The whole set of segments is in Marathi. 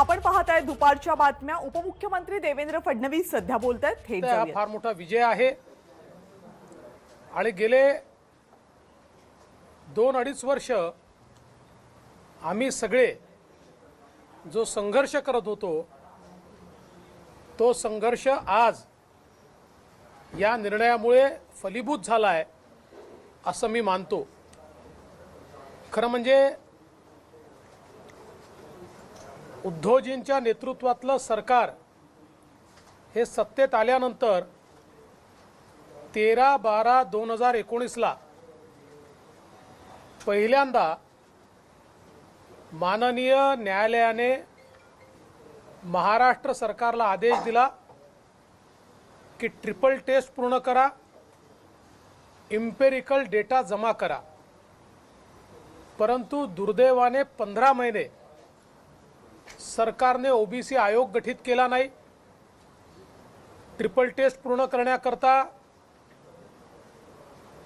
आपण पाहत आहे दुपारच्या बातम्या। उपमुख्यमंत्री देवेंद्र फडणवीस सध्या बोलतायत, थेट हा जाऊयात। फार मोठा विजय आहे आणि गेले 2-2.5 वर्ष आम्ही सगळे जो संघर्ष करत होतो तो संघर्ष आज या निर्णयामुळे फलीभूत झाला आहे असं मी मानतो। खरं म्हणजे उद्धवजींच्या नेतृत्वातलं सरकार हे सत्तेत आल्यानंतर 13/12/2019 पहिल्यांदा माननीय न्यायालयाने महाराष्ट्र सरकारला आदेश दिला की ट्रिपल टेस्ट पूर्ण करा, एम्पिरिकल डेटा जमा करा। परंतु दुर्दैवाने 15 महिने सरकारने ओबीसी आयोग गठीत केला नाही, ट्रिपल टेस्ट पूर्ण करण्याकरता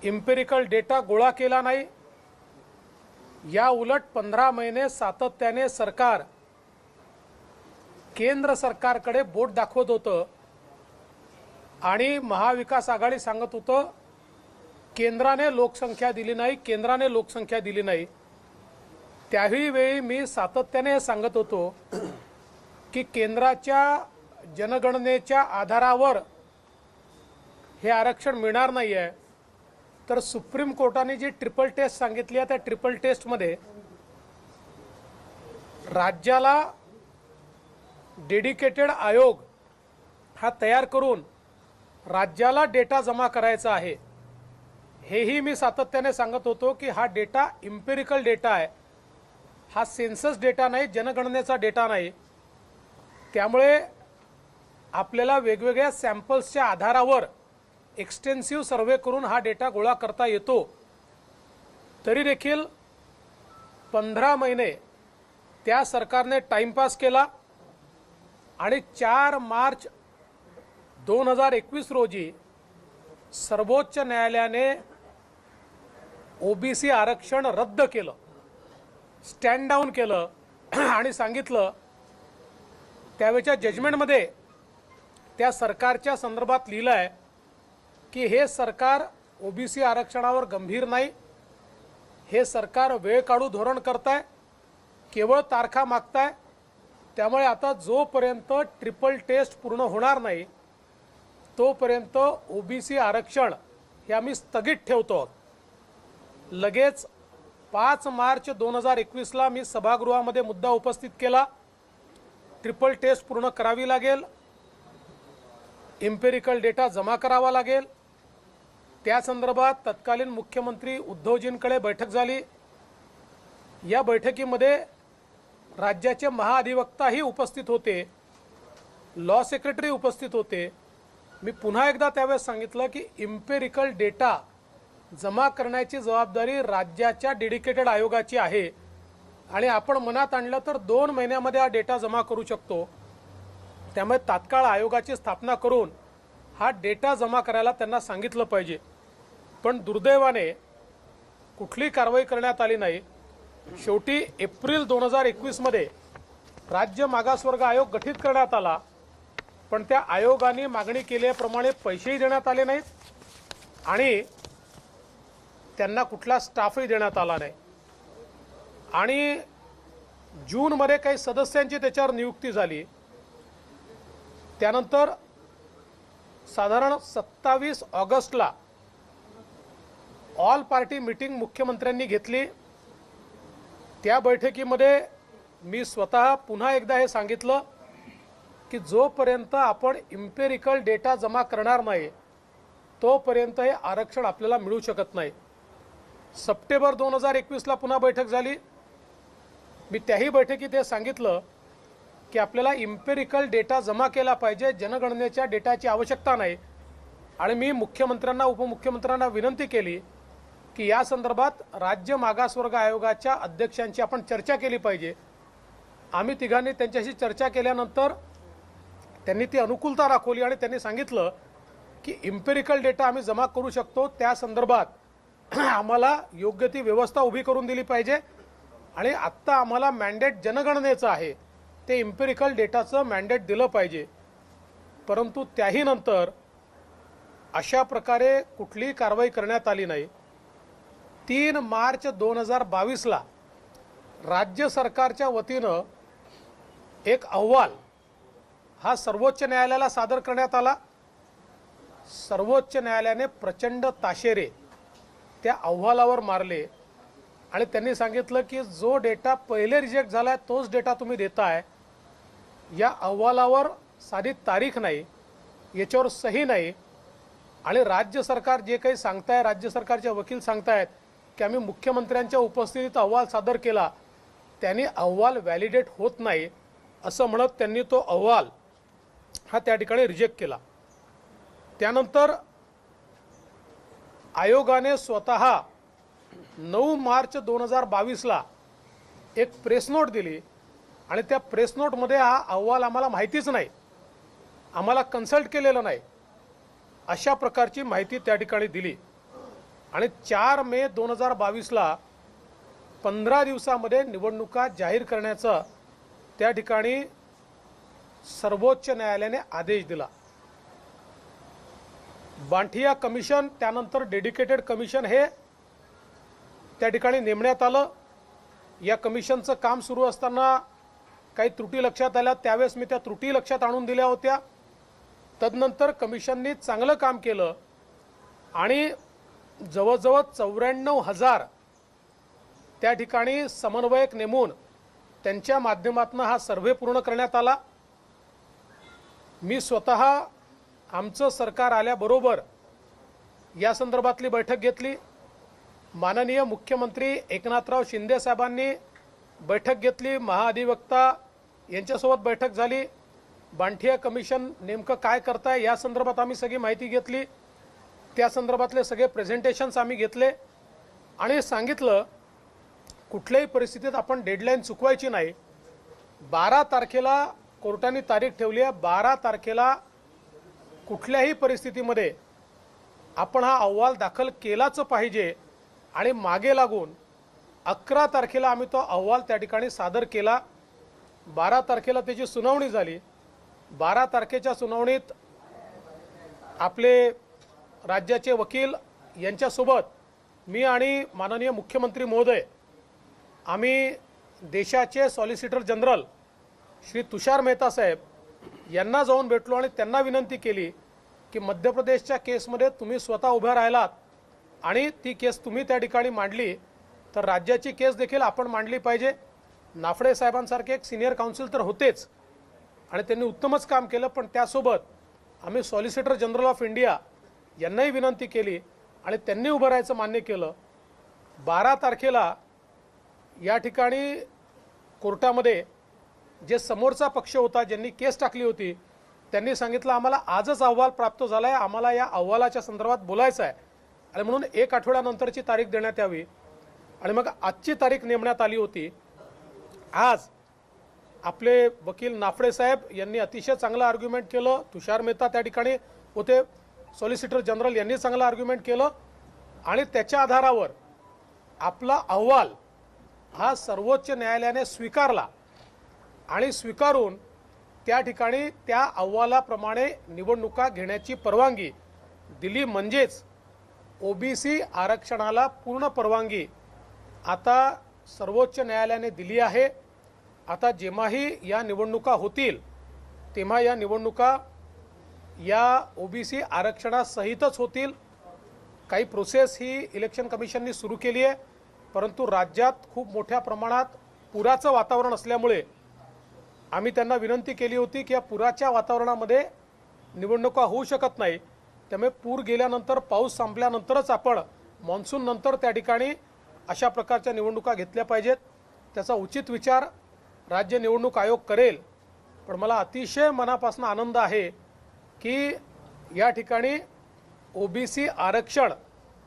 एम्पिरिकल डेटा गोळा केला नाही। या उलट 15 महिने सातत्याने सरकार केंद्र सरकारकडे बोट दाखवत होतं आणि महाविकास आघाडी सांगत होतं केंद्राने लोकसंख्या दिली नाही, केंद्राने लोकसंख्या दिली नाही। त्याही वेळी मी सातत्याने हे सांगत होतो की केंद्राच्या जनगणनेच्या आधारावर हे आरक्षण मिळणार नाही आहे। तर सुप्रीम कोर्टाने जी ट्रिपल टेस्ट सांगितली आहे त्या ट्रिपल टेस्टमध्ये राज्याला डेडिकेटेड आयोग हा तयार करून राज्याला डेटा जमा करायचा आहे। हेही मी सातत्याने सांगत होतो की हा डेटा एम्पिरिकल डेटा आहे, हा सेन्सस डेटा नाही, जनगणनेचा डेटा नाही। त्यामुळे आपल्याला वेगवेगळ्या सॅम्पल्सच्या आधारावर एक्सटेन्सिव्ह सर्वे करून हा डेटा गोळा करता येतो। तरी देखील 15 महिने त्या सरकारने टाइमपास केला आणि 4 मार्च 2021 रोजी सर्वोच्च न्यायालयाने ओबीसी आरक्षण रद्द केलं, स्टँड डाऊन केलं आणि सांगितलं, त्यावेळच्या जजमेंटमध्ये त्या सरकारच्या संदर्भात लिहिलं आहे की हे सरकार ओबीसी आरक्षणावर गंभीर नाही, हे सरकार वेळ काढू धोरण करताय, केवळ तारखा मागताय। त्यामुळे आता जोपर्यंत ट्रिपल टेस्ट पूर्ण होणार नाही तोपर्यंत ओबीसी आरक्षण हे आम्ही स्थगित ठेवतो। लगेच 5 मार्च 2021 मी सभागृहामध्ये मुद्दा उपस्थित केला, ट्रिपल टेस्ट पूर्ण करावी लागेल, एम्पिरिकल डेटा जमा करावा लागेल। त्या संदर्भात तत्कालीन मुख्यमंत्री उद्धवजींकडे बैठक झाली। या बैठकीमध्ये राज्याचे महाअधिवक्ताही उपस्थित होते, लॉ सेक्रेटरी उपस्थित होते। मी पुन्हा एकदा त्यावेळेस सांगितलं की एम्पिरिकल डेटा जमा करण्याची जबाबदारी राज्याच्या डेडिकेटेड आयोगाची आहे आणि आपण मनात आणलं तर 2 महिन्यामध्ये हा डेटा जमा करू शकतो। त्यामुळे तात्काळ आयोगाची स्थापना करून हा डेटा जमा करायला त्यांना सांगितलं पाहिजे। पण दुर्दैवाने कुठली कारवाई करण्यात आली नाही। शेवटी एप्रिल 2021 मध्ये राज्य मागासवर्ग आयोग गठीत करण्यात आला, पण त्या आयोगाने मागणी केल्याप्रमाणे पैसेही देण्यात आले नाहीत आणि त्यांना कुठला स्टाफही देण्यात आला नाही। आणि जूनमध्ये काही सदस्यांची त्याच्यावर नियुक्ती झाली। त्यानंतर साधारण 27 ऑगस्टला ऑल पार्टी मीटिंग मुख्यमंत्र्यांनी घेतली। त्या बैठकीमध्ये मी स्वतः पुन्हा एकदा हे सांगितलं की जोपर्यंत आपण एम्पिरिकल डेटा जमा करणार नाही तोपर्यंत हे आरक्षण आपल्याला मिळू शकत नाही। सप्टेंबर 2021 पुन्हा बैठक झाली। मी त्याही बैठकीत हे सांगितलं की आपल्याला एम्पिरिकल डेटा जमा केला पाहिजे, जनगणनेच्या डेटाची आवश्यकता नाही। आणि मी मुख्यमंत्र्यांना उपमुख्यमंत्र्यांना विनंती केली की या संदर्भात राज्य मागासवर्ग आयोगाच्या अध्यक्षांची आपण चर्चा केली पाहिजे। आम्ही तिघांनी त्यांच्याशी चर्चा केल्यानंतर त्यांनी ती अनुकूलता दाखवली आणि त्यांनी सांगितलं की एम्पिरिकल डेटा आम्ही जमा करू शकतो, त्या संदर्भात आम्हाला योग्य ती व्यवस्था उभी करून दिली पाहिजे। आणि आत्ता आम्हाला मॅन्डेट जनगणनेचं आहे, ते इम्पेरिकल डेटाचं मॅन्डेट दिलं पाहिजे, परंतु त्याही नंतर अशा प्रकारे कुठलीही कारवाई करण्यात आली नाही। 3 मार्च 2022ला राज्य सरकारच्या वतीनं एक अहवाल हा सर्वोच्च न्यायालयाला सादर करण्यात आला। सर्वोच्च न्यायालयाने प्रचंड ताशेरे त्या अहवालावर मारले आणि त्यांनी सांगितलं की जो डेटा पहिले रिजेक्ट झालाय तोच डेटा तुम्ही देताय, या अहवालावर साधी तारीख नाही, याच्यावर सही नाही आणि राज्य सरकार जे काही सांगताय, राज्य सरकारचे वकील सांगतायत की आम्ही मुख्यमंत्र्यांच्या उपस्थितीत अहवाल सादर केला, त्यांनी अहवाल व्हॅलिडेट होत नाही असं म्हणत त्यांनी तो अहवाल हा त्या ठिकाणी रिजेक्ट केला। त्यानंतर आयोगाने स्वतः 9 मार्च 2022ला एक प्रेस नोट दिली आणि त्या प्रेस नोटमध्ये हा अहवाल आम्हाला माहितीच नाही, आम्हाला कन्सल्ट केलेलं नाही, अशा प्रकारची माहिती त्या ठिकाणी दिली। आणि 4 मे 2022ला 15 दिवसामध्ये निवडणुका जाहीर करण्याचा त्या ठिकाणी सर्वोच्च न्यायालयाने आदेश दिला। बांठिया कमिशन, त्यानंतर डेडिकेटेड कमिशन हे त्या ठिकाणी नेमण्यात आलं। या कमिशनचं काम सुरू असताना काही त्रुटी लक्षात आल्या, त्यावेळेस मी त्या त्रुटी लक्षात आणून दिल्या होत्या। तदनंतर कमिशननी चांगलं काम केलं आणि जवळजवळ 94,000 त्या ठिकाणी समन्वयक नेमून त्यांच्या माध्यमातून हा सर्व्हे पूर्ण करण्यात आला। मी स्वतः आमचं सरकार आल्याबरोबर या संदर्भातली बैठक घेतली। माननीय मुख्यमंत्री एकनाथराव शिंदे साहेबांनी बैठक घेतली, महाअधिवक्ता यांच्यासोबत बैठक झाली। बांठिया कमिशन नेमकं काय करताय या संदर्भात आम्ही सगळी माहिती घेतली, त्या संदर्भातले सगळे प्रेझेंटेशन्स आम्ही घेतले आणि सांगितलं कुठल्याही परिस्थितीत आपण डेडलाईन चुकवायची नाही। 12 तारखेला कोर्टाने तारीख ठेवली आहे, 12 तारखेला कुठल्याही परिस्थितीमध्ये आपण हा अहवाल दाखल केलाच पाहिजे आणि मागे लागून 11 तारखेला आम्ही तो अहवाल त्या ठिकाणी सादर केला। 12 तारखेला त्याची सुनावणी झाली। 12 तारखेच्या सुनावणीत आपले राज्याचे वकील यांच्यासोबत मी आणि माननीय मुख्यमंत्री महोदय आम्ही देशाचे सॉलिसिटर जनरल श्री तुषार मेहता साहेब यांना जाऊन भेटलो आणि त्यांना विनंती केली की मध्य प्रदेशच्या केसमध्ये तुम्ही स्वतः उभे राहिलात आणि ती केस तुम्ही त्या ठिकाणी मांडली तर राज्याची केस देखील आपण मांडली पाहिजे। नाफडे साहेबांसारखे एक सिनियर काउन्सिल तर होतेच आणि त्यांनी उत्तमच काम केलं, पण त्यासोबत आम्ही सॉलिसिटर जनरल ऑफ इंडिया यांनाही विनंती केली आणि त्यांनी उभं राहायचं मान्य केलं। 12 तारखेला या ठिकाणी कोर्टामध्ये जे समोरचा पक्ष होता, ज्यांनी केस टाकली होती, त्यांनी सांगितलं आम्हाला आजच अहवाल प्राप्त झाला आहे, आम्हाला या अहवालाच्या संदर्भात बोलायचं आहे आणि म्हणून 1 आठवड्यानंतरची तारीख देण्यात यावी आणि मग आजची तारीख नेमण्यात आली होती। आज आपले वकील नाफडे साहेब यांनी अतिशय चांगलं आर्ग्युमेंट केलं, तुषार मेहता त्या ठिकाणी होते, सॉलिसिटर जनरल यांनी चांगलं आर्ग्युमेंट केलं आणि त्याच्या आधारावर आपला अहवाल हा सर्वोच्च न्यायालयाने स्वीकारला आणि स्वीकारून त्या ठिकाणी त्या अहवालाप्रमाणे निवडणुका घेण्याची परवानगी दिली। म्हणजेच ओबीसी आरक्षणाला पूर्ण परवानगी आता सर्वोच्च न्यायालयाने दिली आहे। आता जेव्हाही या निवडणुका होतील तेव्हा या निवडणुका या ओबीसी आरक्षणासहितच होतील। काही प्रोसेस ही इलेक्शन कमिशनने सुरू केली आहे, परंतु राज्यात खूप मोठ्या प्रमाणात पुराचं वातावरण असल्यामुळे आम्ही त्यांना विनंती केली होती की या पुराच्या वातावरणामध्ये निवडणुका होऊ शकत नाही, त्यामुळे पूर गेल्यानंतर, पाऊस संपल्यानंतरच आपण मॉन्सून नंतर त्या ठिकाणी अशा प्रकारच्या निवडणुका घेतल्या पाहिजेत। त्याचा उचित विचार राज्य निवडणूक आयोग करेल। पण मला अतिशय मनापासून आनंद आहे की या ठिकाणी ओबीसी आरक्षण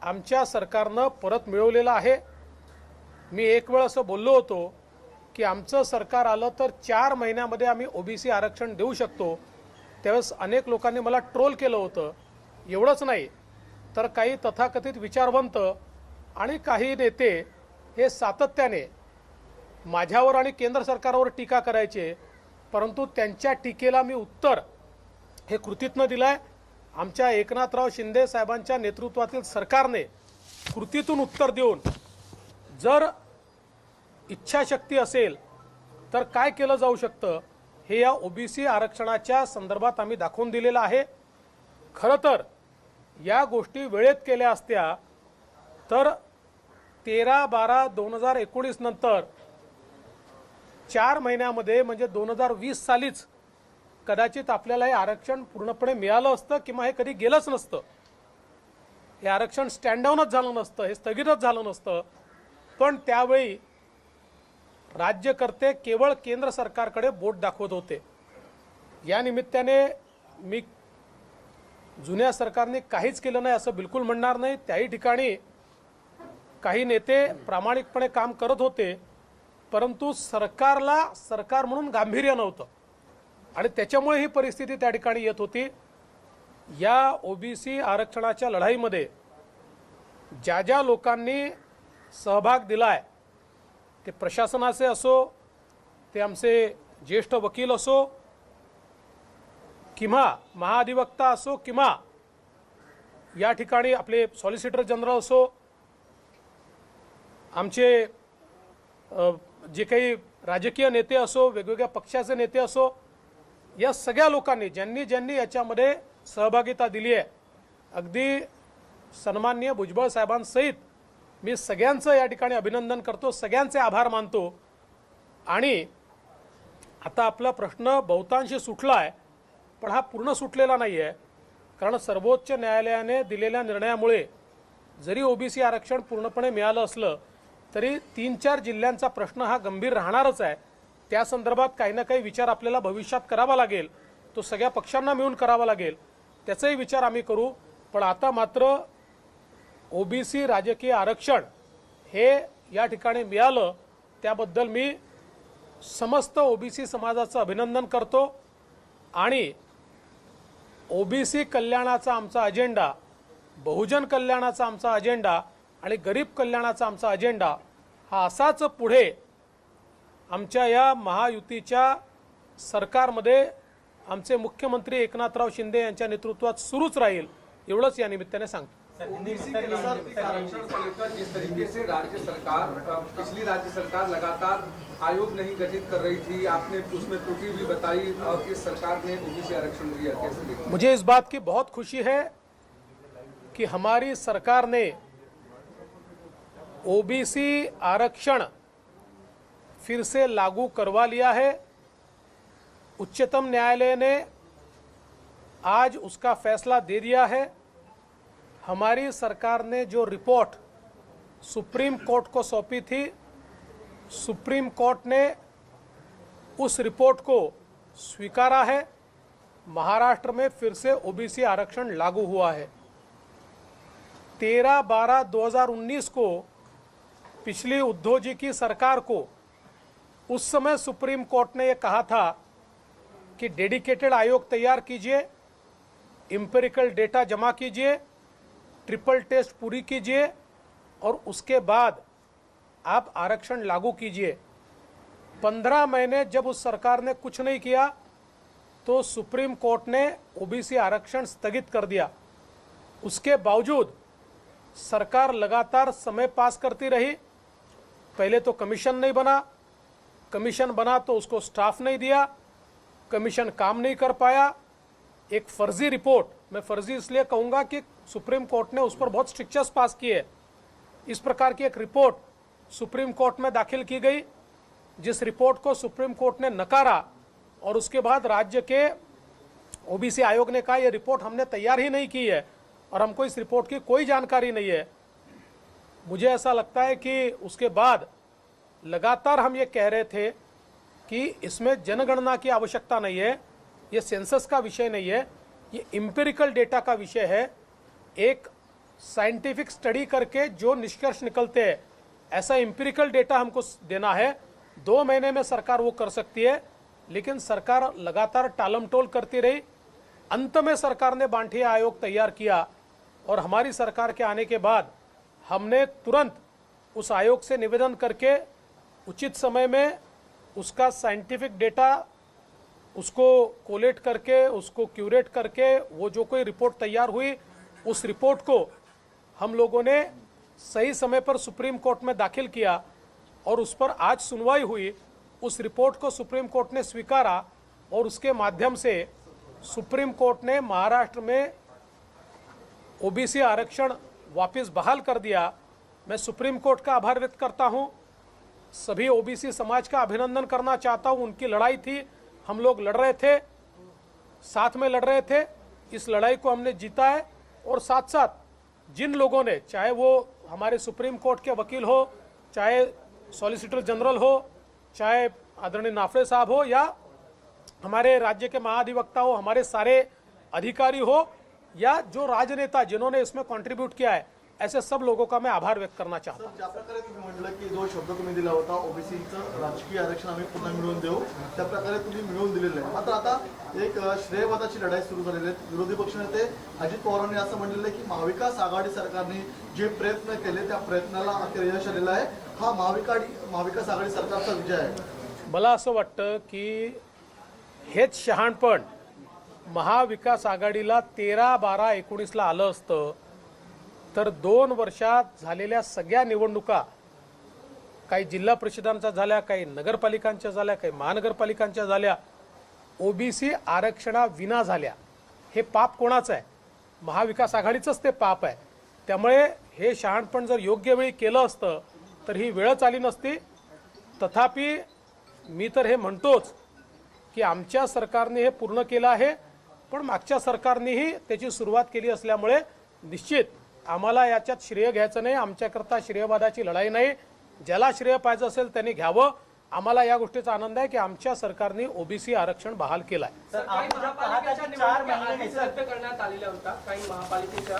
आमच्या सरकारनं परत मिळवलेलं आहे। मी एक वेळ असं बोललो होतो की आमचं सरकार आलं तर 4 महिन्यामध्ये आम्ही ओबीसी आरक्षण देऊ शकतो। त्यावेळेस अनेक लोकांनी मला ट्रोल केलं होतं। एवढंच नाही तर काही तथाकथित विचारवंत आणि काही नेते हे सातत्याने माझ्यावर आणि केंद्र सरकारवर टीका करायचे परंतु त्यांच्या टीकेला मी उत्तर हे कृतीतनं दिलंय। आमच्या एकनाथराव शिंदे साहेबांच्या नेतृत्वातील सरकारने कृतीतून उत्तर देऊन जर इच्छाशक्ती असेल तर काय केलं जाऊ शकतं हे या ओबीसी आरक्षणाच्या संदर्भात आम्ही दाखवून दिलेलं आहे। खरं तर या गोष्टी वेळेत केल्या असत्या तर 13/12/2019 नंतर 4 महिन्यामध्ये म्हणजे 2020 सालीच कदाचित आपल्याला हे आरक्षण पूर्णपणे मिळालं असतं किंवा हे कधी गेलंच नसतं। हे आरक्षण स्टँड डाऊनच झालं नसतं, हे स्थगितच झालं नसतं। पण त्यावेळी राज्यकर्ते केवळ केंद्र सरकारकडे बोट दाखवत होते। या निमित्ताने मी जुन्या सरकारने काहीच केलं नाही असं बिलकुल म्हणणार नाही। त्याही ठिकाणी काही नेते प्रामाणिकपणे काम करत होते, परंतु सरकारला सरकार म्हणून गांभीर्य नव्हतं आणि त्याच्यामुळे ही परिस्थिती त्या ठिकाणी येत होती। या ओबीसी आरक्षणाच्या लढाईमध्ये ज्या ज्या लोकांनी सहभाग दिलाय, ते प्रशासनाचे असो, ते आमचे ज्येष्ठ वकील असो, किंवा महाधिवक्ता असो, किंवा या ठिकाणी आपले सॉलिसिटर जनरल असो, आमचे जे काही राजकीय नेते असो, वेगवेगळ्या पक्षाचे नेते असो, या सगळ्या लोकांनी ज्यांनी ज्यांनी याच्यामध्ये सहभागिता दिली आहे, अगदी सन्माननीय भुजबळ साहेबांसहित मी सगळ्यांचं या ठिकाणी अभिनंदन करतो, सगळ्यांचे आभार मानतो। आणि आता आपला प्रश्न बहुतांशी सुटला आहे, पण हा पूर्ण सुटलेला नाही आहे। कारण सर्वोच्च न्यायालयाने दिलेल्या निर्णयामुळे जरी ओबीसी आरक्षण पूर्णपणे मिळालं असलं तरी 3-4 जिल्ह्यांचा प्रश्न हा गंभीर राहणारच आहे। त्या संदर्भात काही ना काही विचार आपल्याला भविष्यात करावा लागेल, तो सगळ्या पक्षांना मिळून करावा लागेल, त्याचाही विचार आम्ही करू। पण आता मात्र ओबीसी राजकीय आरक्षण हे या ठिकाणी मिळालं, त्याबद्दल मी समस्त ओबीसी समाजाचं अभिनंदन करतो। आणि ओबीसी कल्याणाचा आमचा अजेंडा, बहुजन कल्याणाचा आमचा अजेंडा आणि गरीब कल्याणाचा आमचा अजेंडा हा असाच पुढे आमच्या या महायुतीच्या सरकारमध्ये आमचे मुख्यमंत्री एकनाथराव शिंदे यांच्या नेतृत्वात सुरूच राहील, एवढंच या निमित्ताने सांगतो। ओबीसी के आरक्षण को लेकर जिस तरीके से राज्य सरकार, पिछली राज्य सरकार लगातार आयोग नहीं गठित कर रही थी, आपने उसमें त्रुटि भी बताई और इस सरकार ने ओबीसी आरक्षण दिया, कैसे देखते? मुझे इस बात की बहुत खुशी है कि हमारी सरकार ने ओबीसी आरक्षण फिर से लागू करवा लिया है। उच्चतम न्यायालय ने आज उसका फैसला दे दिया है। हमारी सरकार ने जो रिपोर्ट सुप्रीम कोर्ट को सौंपी थी, सुप्रीम कोर्ट ने उस रिपोर्ट को स्वीकारा है। महाराष्ट्र में फिर से ओबीसी आरक्षण लागू हुआ है। 13/12/2019 को पिछली उद्धव जी की सरकार को उस समय सुप्रीम कोर्ट ने यह कहा था कि डेडिकेटेड आयोग तैयार कीजिए, एम्पिरिकल डेटा जमा कीजिए, ट्रिपल टेस्ट पूरी कीजिए और उसके बाद आप आरक्षण लागू कीजिए। 15 महीने जब उस सरकार ने कुछ नहीं किया तो सुप्रीम कोर्ट ने ओबीसी आरक्षण स्थगित कर दिया। उसके बावजूद सरकार लगातार समय पास करती रही। पहले तो कमीशन नहीं बना, कमीशन बना तो उसको स्टाफ नहीं दिया, कमीशन काम नहीं कर पाया। एक फर्जी रिपोर्ट, मैं फर्जी इसलिए कहूँगा कि सुप्रीम कोर्ट ने उस पर बहुत स्ट्रिक्चर्स पास किए। इस प्रकार की एक रिपोर्ट सुप्रीम कोर्ट में दाखिल की गई, जिस रिपोर्ट को सुप्रीम कोर्ट ने नकारा और उसके बाद राज्य के ओबीसी आयोग ने कहा यह रिपोर्ट हमने तैयार ही नहीं की है और हमको इस रिपोर्ट की कोई जानकारी नहीं है। मुझे ऐसा लगता है कि उसके बाद लगातार हम ये कह रहे थे कि इसमें जनगणना की आवश्यकता नहीं है, ये सेंसस का विषय नहीं है, ये एम्पिरिकल डेटा का विषय है। एक साइंटिफिक स्टडी करके जो निष्कर्ष निकलते हैं, ऐसा एम्पिरिकल डेटा हमको देना है। 2 महीने में सरकार वो कर सकती है, लेकिन सरकार लगातार टालमटोल करती रही। अंत में सरकार ने बांटिया आयोग तैयार किया और हमारी सरकार के आने के बाद हमने तुरंत उस आयोग से निवेदन करके उचित समय में उसका साइंटिफिक डेटा उसको कोलेट करके, उसको क्यूरेट करके वो जो कोई रिपोर्ट तैयार हुई, उस रिपोर्ट को हम लोगों ने सही समय पर सुप्रीम कोर्ट में दाखिल किया और उस पर आज सुनवाई हुई। उस रिपोर्ट को सुप्रीम कोर्ट ने स्वीकारा और उसके माध्यम से सुप्रीम कोर्ट ने महाराष्ट्र में ओबीसी आरक्षण वापस बहाल कर दिया। मैं सुप्रीम कोर्ट का आभार व्यक्त करता हूं, सभी ओबीसी समाज का अभिनंदन करना चाहता हूं। उनकी लड़ाई थी, हम लोग लड़ रहे थे, साथ में लड़ रहे थे, इस लड़ाई को हमने जीता है। और साथ साथ जिन लोगों ने, चाहे वो हमारे सुप्रीम कोर्ट के वकील हो, चाहे सॉलिसिटर जनरल हो, चाहे आदरणीय नाफरे साहब हो, या हमारे राज्य के महाधिवक्ता हो, हमारे सारे अधिकारी हो, या जो राजनेता जिन्होंने इसमें कंट्रीब्यूट किया है, ऐसे सब लोगों का मैं आभार व्यक्त करना चाहता हूं। ज्या प्रकारे तुम्ही म्हटलं की जो शब्द तुम्ही दिला होता ओबीसीचं राजकीय आरक्षण आम्ही पुन्हा मिळवून देऊ, त्या प्रकारे तुम्ही मिळवून दिलेलं आहे। मात्र आता एक श्रेयवादाची लढाई सुरू झालेली आहे। विरोधी पक्षनेते अजित पवारांनी असं म्हटलेलं आहे की महाविकास आघाडी सरकारने जे प्रयत्न केले त्या प्रयत्नाला अखेर यश आलेलं आहे। हा महाविकास आघाडी सरकारचा विजय आहे। मला असं वाटतं की हेच शहाणपण महाविकास आघाडीला 13-12-19ला आलं असतं तर 2 वर्षात झालेल्या सगळ्या निवडणुका, काही जिल्हा परिषदांच्या झाल्या, काही नगरपालिकांच्या झाल्या, काही महानगरपालिकांच्या झाल्या, ओबीसी आरक्षणाविना झाल्या। हे पाप कोणाचं आहे? महाविकास आघाडीचंच ते पाप आहे। त्यामुळे हे शहाणपण जर योग्य वेळी केलं असतं तर ही वेळच आली नसती। तथापि मी तर हे म्हणतोच की आमच्या सरकारने हे पूर्ण केलं आहे, पण मागच्या सरकारनेही त्याची सुरुवात केली असल्यामुळे निश्चित आम्हाला याच्यात श्रेय घ्यायचं नाही। आमच्याकरता श्रेयवादाची लढाई नाही, ज्याला श्रेय पाहिजे असेल त्यांनी घ्यावं। आम्हाला या गोष्टीचा आनंद आहे की आमच्या सरकारने ओबीसी आरक्षण बहाल केलं आहे। सर, काही महापालिकेच्या निवडणुका आधीच रद्द करण्यात आलेल्या होत्या, काही महापालिकेच्या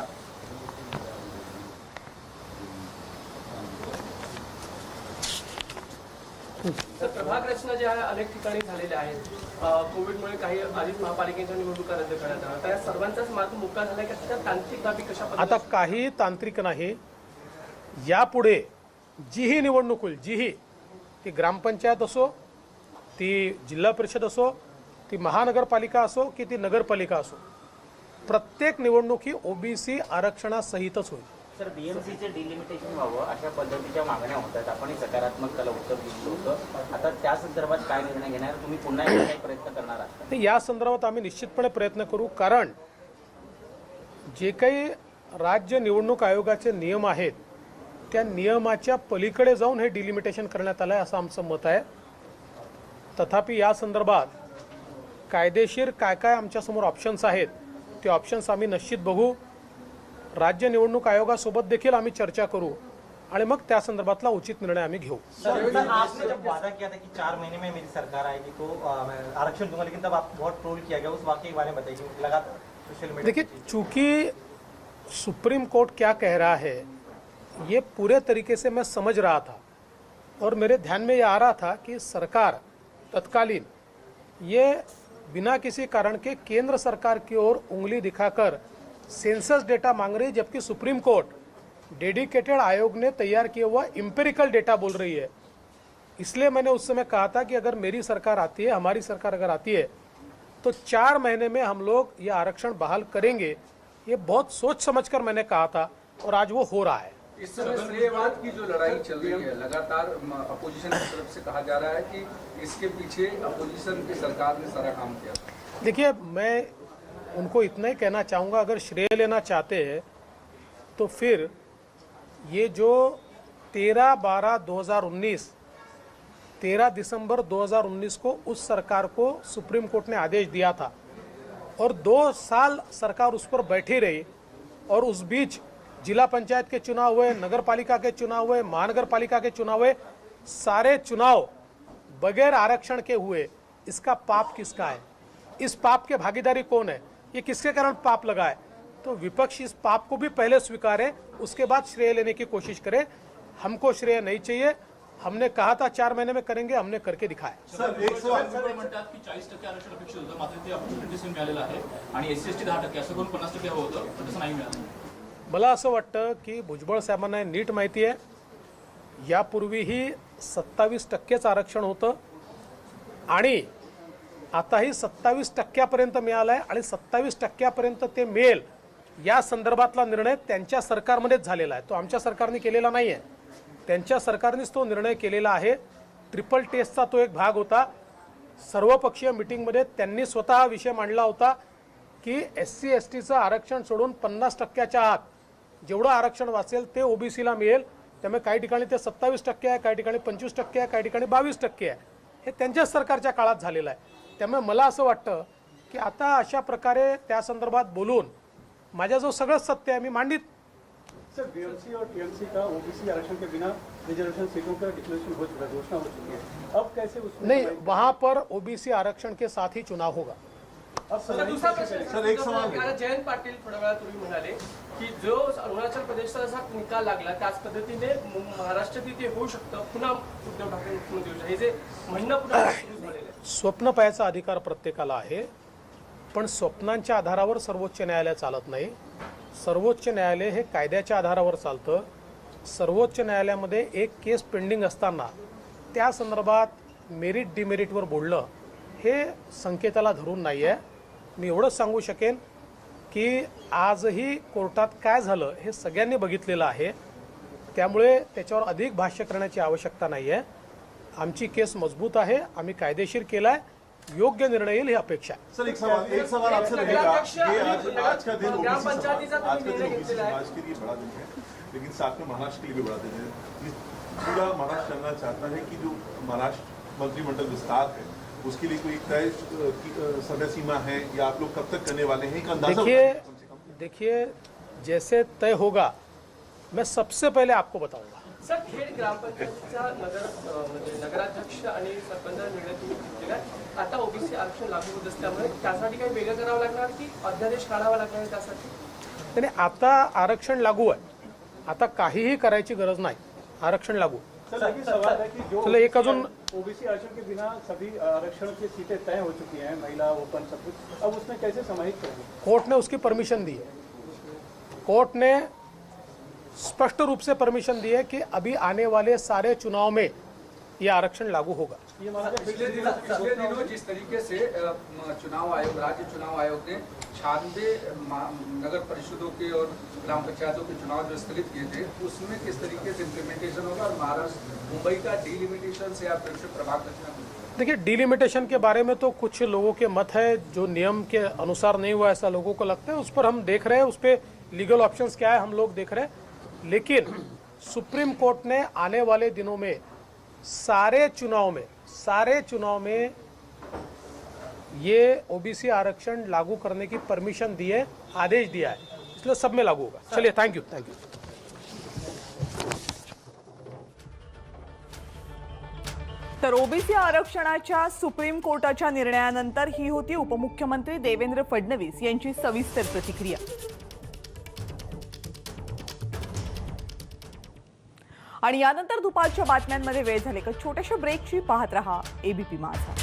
तर प्रभाग रचना जे आहे अनेक ठिकाणी झालेल्या आहेत। कोविडमुळे काही आधीच महापालिकेच्या निवडणुका रद्द करण्यात आल्या, तर या सर्वांचाच मार्ग मोकळा झालाय का? त्या तांत्रिक बाबी कशा आता काही तांत्रिक नाही, यापुढे जीही निवडणूक होईल, जीही, ती ग्रामपंचायत असो, ती जिल्हा परिषद असो, ती महानगरपालिका असो की ती नगरपालिका असो, प्रत्येक निवडणूक ही ओबीसी आरक्षणासहितच होईल। सर, बीएमसीचे डिलिमिटेशन व्हावं अशा पद्धतीच्या मागण्या होतात। आपण सकारात्मक त्याला उत्तर दिलं होतं। आता त्या संदर्भात काय निर्णय घेणार? तुम्ही पुन्हा एकदा काही प्रयत्न करणार आहात? या संदर्भात आम्ही निश्चितपणे प्रयत्न करू, कारण जे काही राज्य निवडणूक आयोगाचे नियम आहेत त्या नियमाच्या पलीकडे जाऊन हे डिलिमिटेशन करण्यात आलं आहे असं आमचं मत आहे। तथापि या संदर्भात कायदेशीर काय काय आमच्यासमोर ऑप्शन्स आहेत ते ऑप्शन्स आम्ही निश्चित बघू। राज्य निवडणूक आयोगासोबत देखील आम्ही चर्चा करू आणि मग त्या संदर्भातला उचित निर्णय आम्ही घेऊ। सर, आपने जब वादा किया था कि 4 महीने में मेरी सरकार आएगी तो आरक्षण दूंगा, लेकिन तब आप बहुत ट्रोल किया गया, उस वाकये के बारे में बताइए। लगातार सोशल मीडिया देखिए, चूंकि सुप्रीम कोर्ट क्या कह रहा है ये पूरे तरीके से मैं समझ रहा था और मेरे ध्यान में ये आ रहा था कि सरकार तत्कालीन ये बिना किसी कारण के केंद्र सरकार की ओर उंगली दिखाकर सेंसस डेटा मांग रही, जबकि सुप्रीम कोर्ट डेडिकेटेड आयोग ने तैयार किया हुआ एम्पिरिकल डेटा बोल रही है। इसलिए मैंने उस समय कहा था कि अगर मेरी सरकार आती है, हमारी सरकार अगर आती है, तो 4 महीने में हम लोग ये आरक्षण बहाल करेंगे। ये बहुत सोच समझकर मैंने कहा था और आज वो हो रहा है। इस समय श्रेयवाद की जो लड़ाई चल रही है, लगातार अपोजिशन की तरफ से कहा जा रहा है कि इसके पीछे अपोजिशन की सरकार ने सारा काम किया। देखिए, मैं उनको इतना ही कहना चाहूँगा, अगर श्रेय लेना चाहते हैं तो फिर ये जो 13 दिसंबर 2019 को उस सरकार को सुप्रीम कोर्ट ने आदेश दिया था और 2 साल सरकार उस पर बैठी रही और उस बीच जिला पंचायत के चुनाव हुए, नगरपालिका के चुनाव हुए, महानगरपालिका के चुनाव हुए, सारे चुनाव बगैर आरक्षण के हुए। इसका पाप किसका है? इस पाप के भागीदारी कौन है? ये किसके कारण पाप लगा है? तो विपक्ष इस पाप को भी पहले स्वीकारे, उसके बाद श्रेय लेने की कोशिश करे। हमको श्रेय नहीं चाहिए। हमने कहा था 4 महीने में करेंगे, हमने करके दिखाया। सर, 100 म्हणतात की 40% आरक्षण अपेक्षित होतं, मात्र ते अपॉर्च्युनिटी मिळालेलं आहे आणि SC/ST 10%, असं करून 50% हवं होतं, पण तसं नाही मिळालं। मला असं वाटतं की भुजबळ साहेबांना नीट माहिती आहे, यापूर्वीही 27%च आरक्षण होतं आणि आताही 27% मिळालं आहे आणि 27% ते मिळेल या संदर्भातला निर्णय त्यांच्या सरकारमध्येच झालेला आहे. तो आमच्या सरकारने केलेला नाही आहे, त्यांच्या सरकारनेच तो निर्णय केलेला आहे. ट्रिपल टेस्टचा तो एक भाग होता. सर्वपक्षीय मिटिंगमध्ये त्यांनी स्वतः हा विषय मांडला होता की SC STचं आरक्षण सोडून 50% आत जेवढं आरक्षण वाचेल ते ओबीसीला मिळेल. त्यामुळे काही ठिकाणी ते 27% आहे, काही ठिकाणी 25% आहे, काही ठिकाणी 22% आहे. हे त्यांच्याच सरकारच्या काळात झालेलं आहे. त्यामुळे मला असं वाटतं की आता अशा प्रकारे त्या संदर्भात बोलून माझ्याजवळ सगळंच सत्य आहे, मी मांडित. सर, बीएमसी और टीएमसी का ओबीसी आरक्षण के बिना रिजर्वेशन सीटों का डिक्लेरेशन हो चुका है, घोषणा हो चुकी है. अब कैसे उसमें नहीं, वहां पर ओबीसी आरक्षण के साथ ही चुनाव होगा. अब सर, दूसरा प्रश्न सर, एक सवाल आता जयंत पाटील थोड्या वेळापूर्वी म्हणाले की जो अरुणाचल प्रदेशचा जसा निकाल लागला त्याच पद्धतीने महाराष्ट्रातील ते होऊ शकतं. पुन्हा उद्धव ठाकरे मुख्यमंत्री होऊ शकतात. हे जे म्हणणं पुन्हा सुरू झालेलं आहे. स्वप्न पाहायचा अधिकार प्रत्येकाला आहे, पण स्वप्नांच्या आधारावर सर्वोच्च न्यायालय चालत नाही. सर्वोच्च न्यायालय हे कायद्याच्या आधारावर चालतं. सर्वोच्च न्यायालयामध्ये एक केस पेंडिंग असताना त्या संदर्भात मेरिट डिमेरिटवर बोलणं हे संकेताला धरून नाही आहे. मी एवढंच सांगू शकेन की आजही कोर्टात काय झालं हे सगळ्यांनी बघितलेलं आहे. त्यामुळे त्याच्यावर अधिक भाष्य करण्याची आवश्यकता नाही आहे. आमची केस मजबूत आहे, आम्ही कायदेशीर केला आहे, योग्य निर्णय येईल ही अपेक्षा आहे. सर, एक सवाल आपसे लगेगा नगराध्यक्ष ये आणि आज का दिन ग्रामपंचायतीचा आज तुम्ही का दिन निर्णय ओबीसी घेतलेला आहे. समाज के लिए बड़ा दिन है, लेकिन साथ में महाराष्ट्र के लिए भी बड़ा दिन है. ये पूरा महाराष्ट्र जानना चाहता है कि जो महाराष्ट्र मंत्रिमंडल विस्तार है उसके लिए कोई तय समय सीमा है या आप लोग कब तक करने वाले हैं, एक अंदाजा देखिए जैसे तय होगा मैं सबसे पहले आपको बताऊंगा. सर, खेड ग्रामपंचायतीचा म्हणजे नगराध्यक्ष आणि सरपंच निर्णय तुम्ही घेतलेला आहे. आता ओबीसी आरक्षण लागू होत असल्यामुळे त्यासाठी काही वेगळं करावं लागणार की अध्यादेश काढावा लागणार आहे त्यासाठी? त्याने आता आरक्षण लागू आहे, आता काहीही करायची गरज नाही, आरक्षण लागू. सर, ये सवाल है कि जो चलो एक अजून ओबीसी आरक्षण के बिना सभी आरक्षण की सीटें तय हो चुकी हैं, महिला ओपन सब कुछ, अब उसमें कैसे समाहित करेंगे? कोर्ट ने उसकी परमिशन दी है. कोर्ट ने स्पष्ट रूप से परमिशन दी है कि अभी आने वाले सारे चुनाव में ये आरक्षण लागू होगा. पिछले दिनों जिस तरीके से चुनाव आयोग, राज्य चुनाव आयोग ने 96 नगर परिषदों के और ग्राम पंचायतों के चुनाव जो स्थगित किए थे, उसमें किस तरीके से इम्प्लीमेंटेशन होगा और महाराष्ट्र मुंबई का डिलिमिटेशन से आप फिर से प्रभाग रचना? देखिए, डिलिमिटेशन के बारे में तो कुछ लोगों के मत है, जो नियम के अनुसार नहीं हुआ ऐसा लोगों को लगता है. उस पर हम देख रहे हैं, उस पर लीगल ऑप्शंस क्या है हम लोग देख रहे हैं. लेकिन सुप्रीम कोर्ट ने आने वाले दिनों में सारे चुनाव में ये ओबीसी आरक्षण लागू करने की परमिशन दी है, आदेश दिया है, इसलिए सब में लागू होगा. चलिए, थैंक यू. तर ओबीसी आरक्षणाच्या सुप्रीम कोर्टाच्या निर्णयानंतर ही होती उपमुख्यमंत्री देवेंद्र फडणवीस यांची सविस्तर प्रतिक्रिया. आणि यानंतर दुपारच्या बातम्यांमध्ये वेळ झाले का छोट्याशा ब्रेकची पाहत रहा एबीपी माझा.